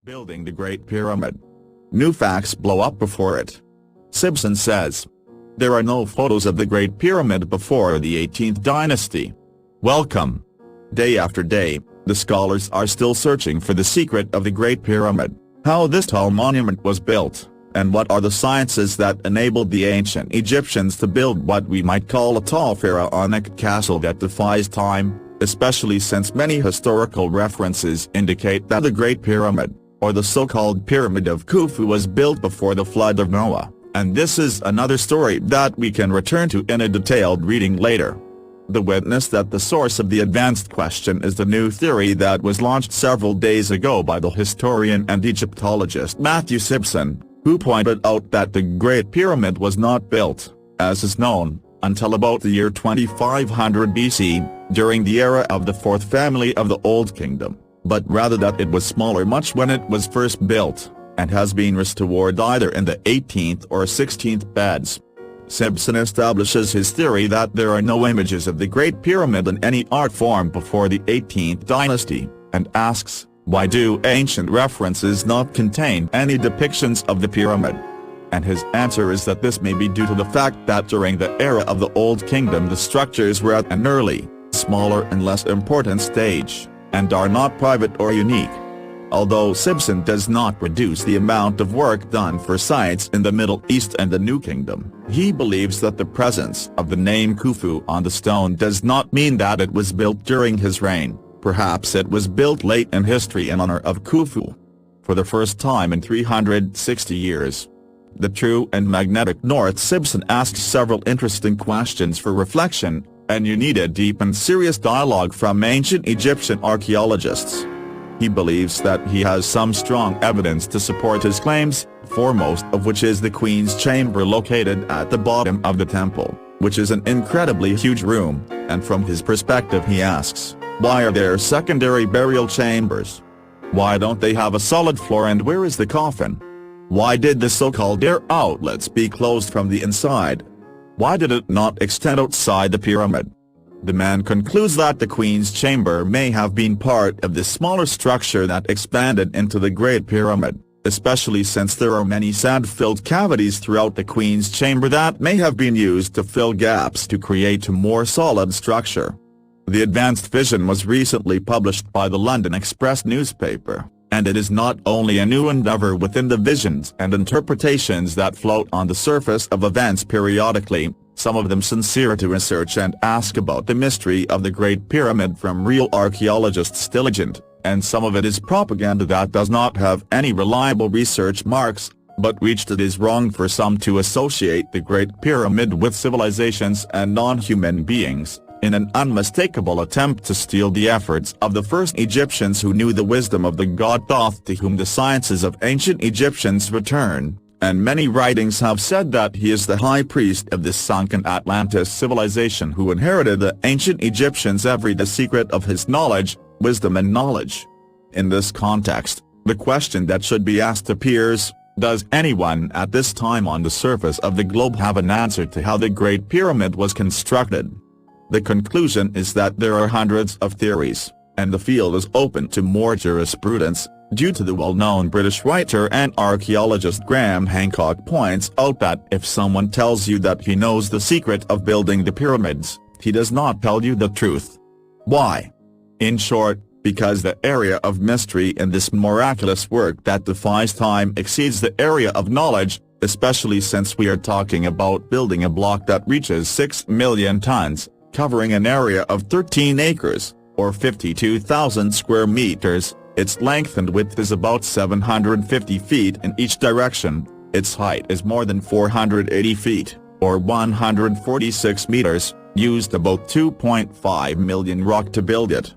Building the Great Pyramid. New facts blow up before it. Simpson says. There are no photos of the Great Pyramid before the 18th dynasty. Welcome. Day after day, the scholars are still searching for the secret of the Great Pyramid, how this tall monument was built, and what are the sciences that enabled the ancient Egyptians to build what we might call a tall pharaonic castle that defies time, especially since many historical references indicate that the Great Pyramid, or the so-called Pyramid of Khufu, was built before the flood of Noah, and this is another story that we can return to in a detailed reading later. The witness that the source of the advanced question is the new theory that was launched several days ago by the historian and Egyptologist Matthew Simpson, who pointed out that the Great Pyramid was not built, as is known, until about the year 2500 BC, during the era of the fourth family of the Old Kingdom, but rather that it was smaller much when it was first built, and has been restored either in the 18th or 16th beds. Simpson establishes his theory that there are no images of the Great Pyramid in any art form before the 18th dynasty, and asks, why do ancient references not contain any depictions of the pyramid? And his answer is that this may be due to the fact that during the era of the Old Kingdom the structures were at an early, smaller and less important stage, and are not private or unique. Although Simpson does not reduce the amount of work done for sites in the Middle East and the New Kingdom, he believes that the presence of the name Khufu on the stone does not mean that it was built during his reign. Perhaps it was built late in history in honor of Khufu. For the first time in 360 years. The True and Magnetic North. Simpson asks several interesting questions for reflection, and you need a deep and serious dialogue from ancient Egyptian archaeologists. He believes that he has some strong evidence to support his claims, foremost of which is the Queen's Chamber located at the bottom of the temple, which is an incredibly huge room, and from his perspective he asks, why are there secondary burial chambers? Why don't they have a solid floor, and where is the coffin? Why did the so-called air outlets be closed from the inside? Why did it not extend outside the pyramid? The man concludes that the Queen's Chamber may have been part of the smaller structure that expanded into the Great Pyramid, especially since there are many sand-filled cavities throughout the Queen's Chamber that may have been used to fill gaps to create a more solid structure. The advanced vision was recently published by the London Express newspaper, and it is not only a new endeavor within the visions and interpretations that float on the surface of events periodically, some of them sincere to research and ask about the mystery of the Great Pyramid from real archaeologists diligent, and some of it is propaganda that does not have any reliable research marks, but which it is wrong for some to associate the Great Pyramid with civilizations and non-human beings, in an unmistakable attempt to steal the efforts of the first Egyptians who knew the wisdom of the god Thoth, to whom the sciences of ancient Egyptians return. And many writings have said that he is the high priest of this sunken Atlantis civilization who inherited the ancient Egyptians the secret of his knowledge, wisdom and knowledge. In this context, the question that should be asked appears, does anyone at this time on the surface of the globe have an answer to how the Great Pyramid was constructed? The conclusion is that there are hundreds of theories, and the field is open to more jurisprudence, due to the well-known British writer and archaeologist Graham Hancock points out that if someone tells you that he knows the secret of building the pyramids, he does not tell you the truth. Why? In short, because the area of mystery in this miraculous work that defies time exceeds the area of knowledge, especially since we are talking about building a block that reaches 6 million tons, covering an area of 13 acres, or 52,000 square meters. Its length and width is about 750 feet in each direction, its height is more than 480 feet, or 146 meters, used about 2.5 million rock to build it.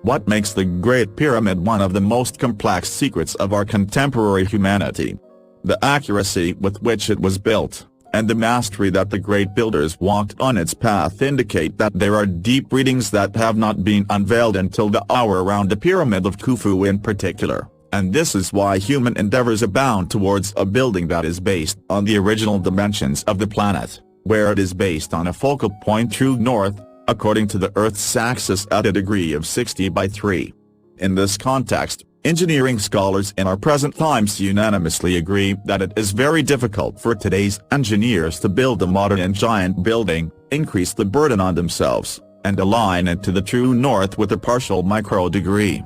What makes the Great Pyramid one of the most complex secrets of our contemporary humanity? The accuracy with which it was built, and the mastery that the great builders walked on its path indicate that there are deep readings that have not been unveiled until the hour around the Pyramid of Khufu in particular, and this is why human endeavors abound towards a building that is based on the original dimensions of the planet, where it is based on a focal point true north, according to the Earth's axis at a degree of 60 by 3. In this context, Engineering scholars in our present times unanimously agree that it is very difficult for today's engineers to build a modern and giant building, increase the burden on themselves, and align it to the true north with a partial micro-degree.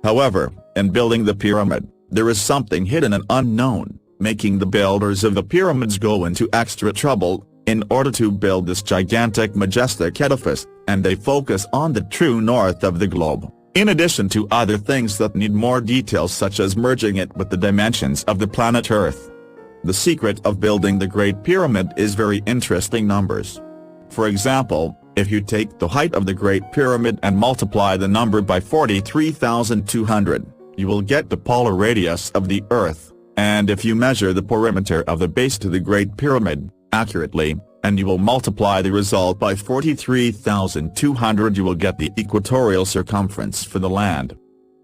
However, in building the pyramid, there is something hidden and unknown, making the builders of the pyramids go into extra trouble in order to build this gigantic majestic edifice, and they focus on the true north of the globe, in addition to other things that need more details such as merging it with the dimensions of the planet Earth. The secret of building the Great Pyramid is very interesting numbers. For example, if you take the height of the Great Pyramid and multiply the number by 43,200, you will get the polar radius of the Earth, and if you measure the perimeter of the base to the Great Pyramid accurately, and you will multiply the result by 43,200, you will get the equatorial circumference for the land.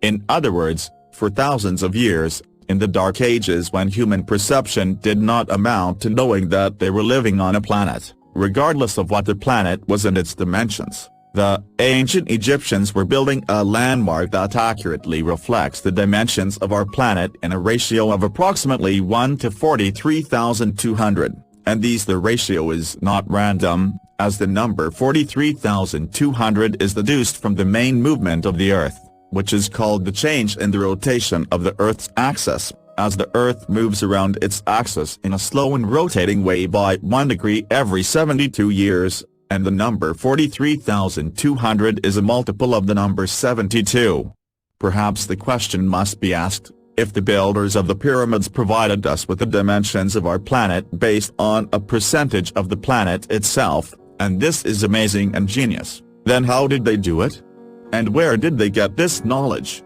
In other words, for thousands of years, in the Dark Ages when human perception did not amount to knowing that they were living on a planet, regardless of what the planet was and its dimensions, the ancient Egyptians were building a landmark that accurately reflects the dimensions of our planet in a ratio of approximately 1 to 43,200. And the ratio is not random, as the number 43,200 is deduced from the main movement of the Earth, which is called the change in the rotation of the Earth's axis, as the Earth moves around its axis in a slow and rotating way by 1 degree every 72 years, and the number 43,200 is a multiple of the number 72. Perhaps the question must be asked, if the builders of the pyramids provided us with the dimensions of our planet based on a percentage of the planet itself, and this is amazing and genius, then how did they do it? And where did they get this knowledge?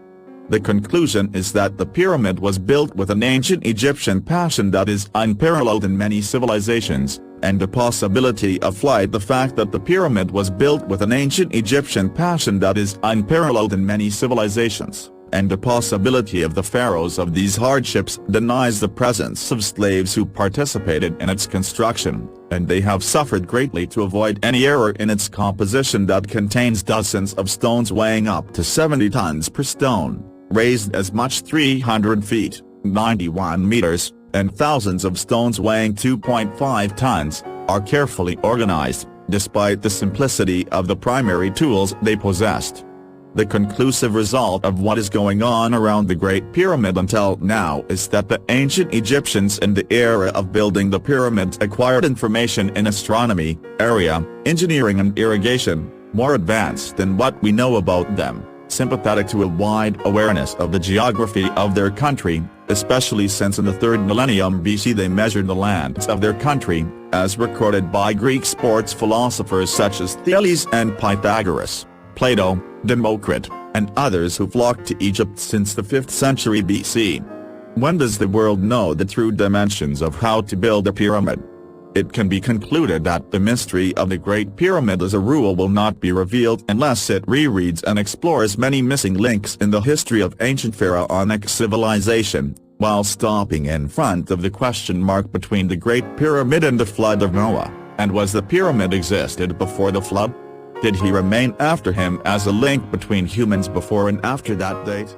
The conclusion is that the pyramid was built with an ancient Egyptian passion that is unparalleled in many civilizations, and the possibility of flight. The fact that the pyramid was built with an ancient Egyptian passion that is unparalleled in many civilizations, and the possibility of the pharaohs of these hardships denies the presence of slaves who participated in its construction, and they have suffered greatly to avoid any error in its composition that contains dozens of stones weighing up to 70 tons per stone, raised as much 300 feet, 91 meters, and thousands of stones weighing 2.5 tons, are carefully organized, despite the simplicity of the primary tools they possessed. The conclusive result of what is going on around the Great Pyramid until now is that the ancient Egyptians in the era of building the pyramids acquired information in astronomy, area, engineering and irrigation, more advanced than what we know about them, sympathetic to a wide awareness of the geography of their country, especially since in the 3rd millennium BC they measured the lands of their country, as recorded by Greek sports philosophers such as Thales and Pythagoras, Plato, Democritus, and others who flocked to Egypt since the 5th century BC. When does the world know the true dimensions of how to build a pyramid? It can be concluded that the mystery of the Great Pyramid as a rule will not be revealed unless it rereads and explores many missing links in the history of ancient pharaonic civilization, while stopping in front of the question mark between the Great Pyramid and the flood of Noah, and was the pyramid existed before the flood? Did he remain after him as a link between humans before and after that date?